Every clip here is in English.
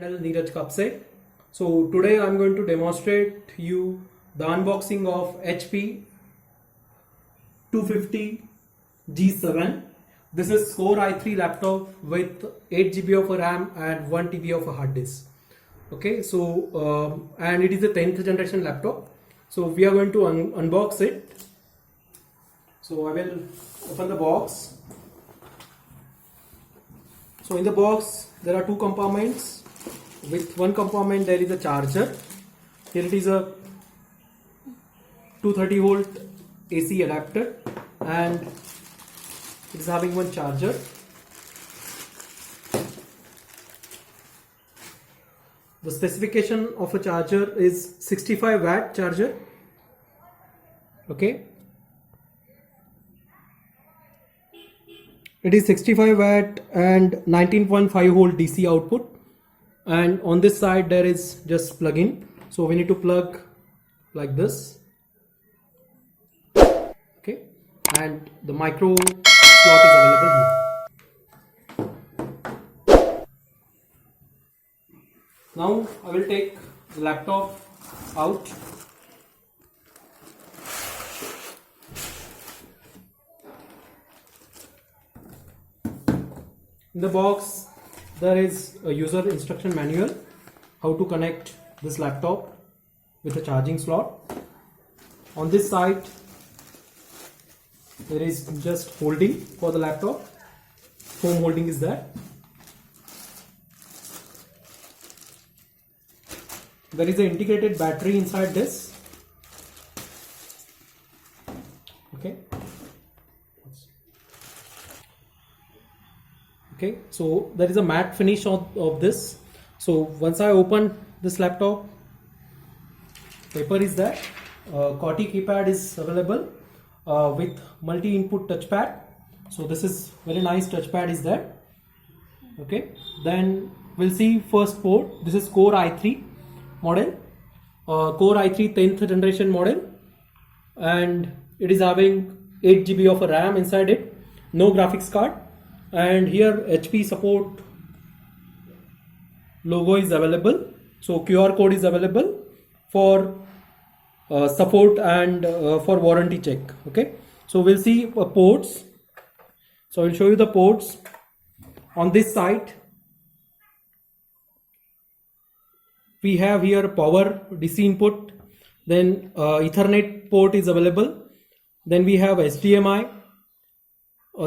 Neeraj Kapse. So today I'm going to demonstrate you the unboxing of HP 250 G7. This is Core i3 laptop with 8 GB of RAM and 1 TB of a hard disk. Okay, so and it is a 10th generation laptop. So we are going to unbox it. So I will open the box. So in the box there are two compartments. With one compartment there is a charger. Here it is a 230 volt AC adapter and it is having one charger. The specification of a charger is 65 watt charger. Okay, it is 65 watt and 19.5 volt DC output. And on this side there is just plug-in, so we need to plug like this. Okay, and the micro slot is available here. Now I will take the laptop out. In the box there is a user instruction manual how to connect this laptop with a charging slot. On this side there is just holding for the laptop. Foam holding is there. There is an integrated battery inside this. Okay. Okay, so there is a matte finish of this. So once I open this laptop, paper is there. QWERTY keypad is available with multi-input touchpad. So this is very nice touchpad is there. Okay, then we'll see first port. This is Core i3 model, Core i3 10th generation model, and it is having 8 GB of RAM inside it. No graphics card. And here HP support logo is available, so QR code is available for support and for warranty check. Okay, so we'll see ports. So I'll show you the ports. On this side we have here power DC input, then Ethernet port is available, then we have HDMI.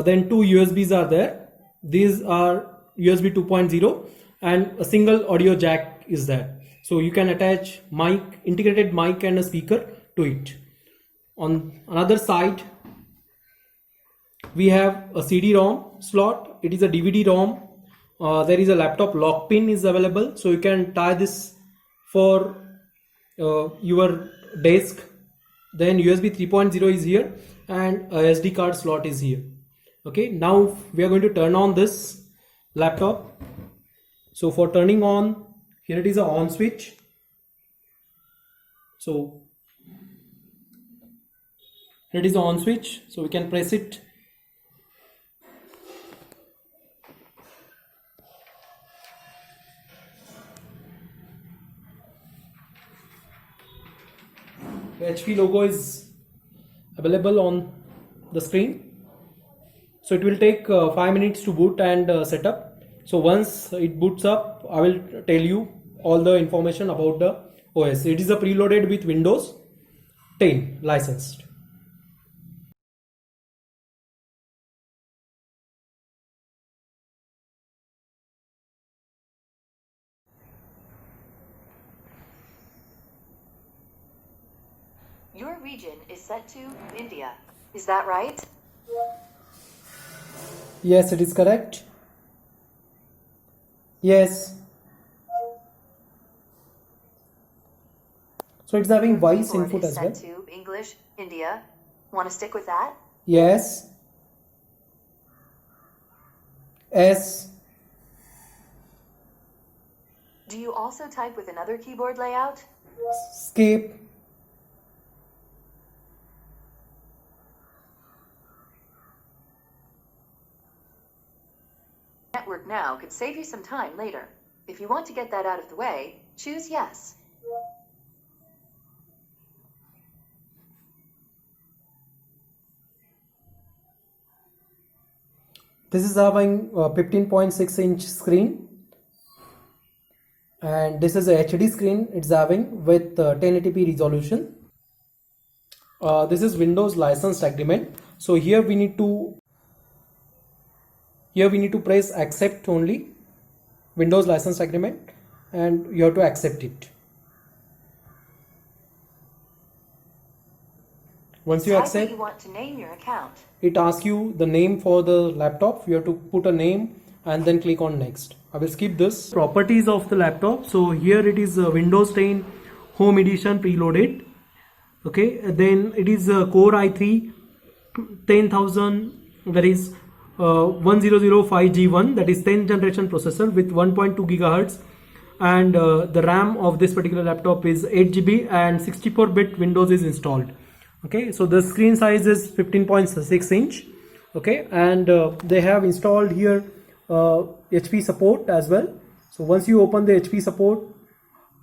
Then two USBs are there. These are USB 2.0 and a single audio jack is there. So you can attach mic, integrated mic and a speaker to it. On another side we have a CD-ROM slot. It is a DVD-ROM. There is a laptop lock pin is available. So you can tie this for your desk. Then USB 3.0 is here and a SD card slot is here. Okay, now we are going to turn on this laptop. So for turning on, here it is a on switch. So here it is the on switch, so we can press it. The HP logo is available on the screen. So it will take 5 minutes to boot and set up. So once it boots up, I will tell you all the information about the OS. It is a preloaded with Windows 10 licensed. Your region is set to India. Is that right? Yes, it is correct. Yes. So it's having voice input as well. Set to English, India. Want to stick with that? Yes. S. Do you also type with another keyboard layout? Skip. Network now could save you some time later. If you want to get that out of the way, choose yes. This is having a 15.6 inch screen, and this is a HD screen it's having with 1080p resolution. This is Windows license agreement. So here we need to press accept only, Windows license agreement, and you have to accept it. Once you Type accept, what you want to name your account. it asks you the name for the laptop. You have to put a name and then click on next. I will skip this. Properties of the laptop. So here it is Windows 10 Home Edition preloaded. Okay, then it is Core i3 10000, that is 1005G1, that is 10th generation processor with 1.2 gigahertz, and the RAM of this particular laptop is 8 GB, and 64-bit Windows is installed. Okay, so the screen size is 15.6 inch. Okay, and they have installed here HP support as well. So once you open the HP support,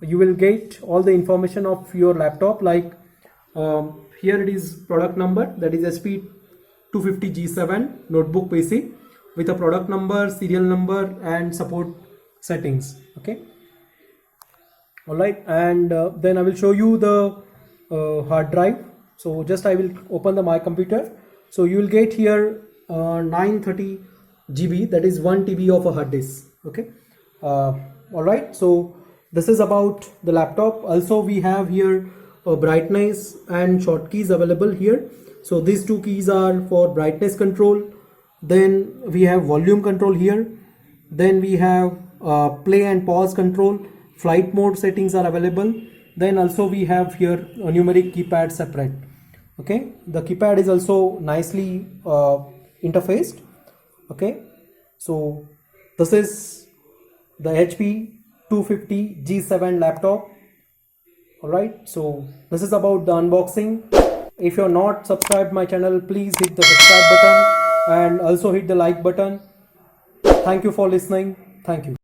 you will get all the information of your laptop, like here it is product number, that is SP250G7 notebook PC with a product number, serial number, and support settings. Okay, all right, and then I will show you the hard drive. So just I will open my computer. So you will get here 930 GB, that is 1 TB of a hard disk. Okay, all right, so this is about the laptop. Also we have here brightness and short keys available here. So these two keys are for brightness control, then we have volume control here, then we have play and pause control, flight mode settings are available, then also we have here a numeric keypad separate. Okay, the keypad is also nicely interfaced. Okay, so this is the HP 250 G7 laptop. Alright, so this is about the unboxing. If you're not subscribed my channel, please hit the subscribe button and also hit the like button. Thank you for listening. Thank you.